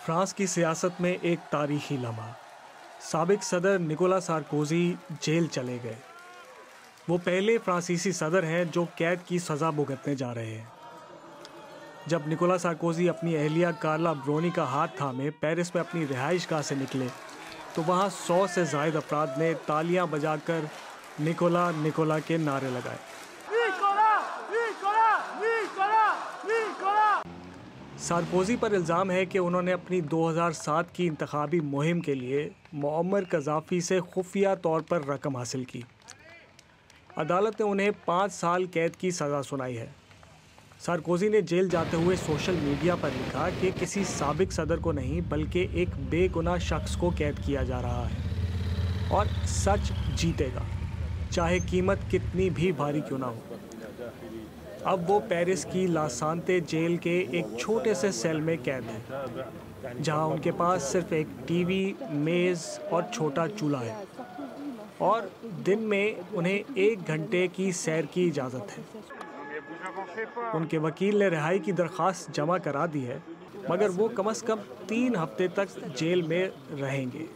France की सियासत में एक तारीखी लम्हा। साबिक सदर निकोला सार्कोजी जेल चले गए। वो पहले फ्रांसीसी सदर हैं जो कैद की सज़ा भुगतने जा रहे हैं। जब निकोला सार्कोजी अपनी अहलिया कार्ला ब्रोनी का हाथ थामे पेरिस में अपनी रिहाइशगाह से निकले तो वहाँ 100 से ज़ायद अफराद ने तालियां बजाकर निकोला निकोला के नारे लगाए। सार्कोजी पर इल्ज़ाम है कि उन्होंने अपनी 2007 की इंतखाबी मुहिम के लिए मुअम्मर कज़ाफ़ी से खुफिया तौर पर रकम हासिल की। अदालत ने उन्हें 5 साल कैद की सज़ा सुनाई है। सार्कोजी ने जेल जाते हुए सोशल मीडिया पर लिखा कि किसी साबिक सदर को नहीं बल्कि एक बेगुनाह शख्स को कैद किया जा रहा है और सच जीतेगा, चाहे कीमत कितनी भी भारी क्यों ना हो। अब वो पेरिस की ला सांते जेल के एक छोटे से सेल में कैद हैं, जहां उनके पास सिर्फ एक टीवी, मेज़ और छोटा चूल्हा है और दिन में उन्हें 1 घंटे की सैर की इजाज़त है। उनके वकील ने रिहाई की दरख्वास्त जमा करा दी है, मगर वो कम से कम 3 हफ्ते तक जेल में रहेंगे।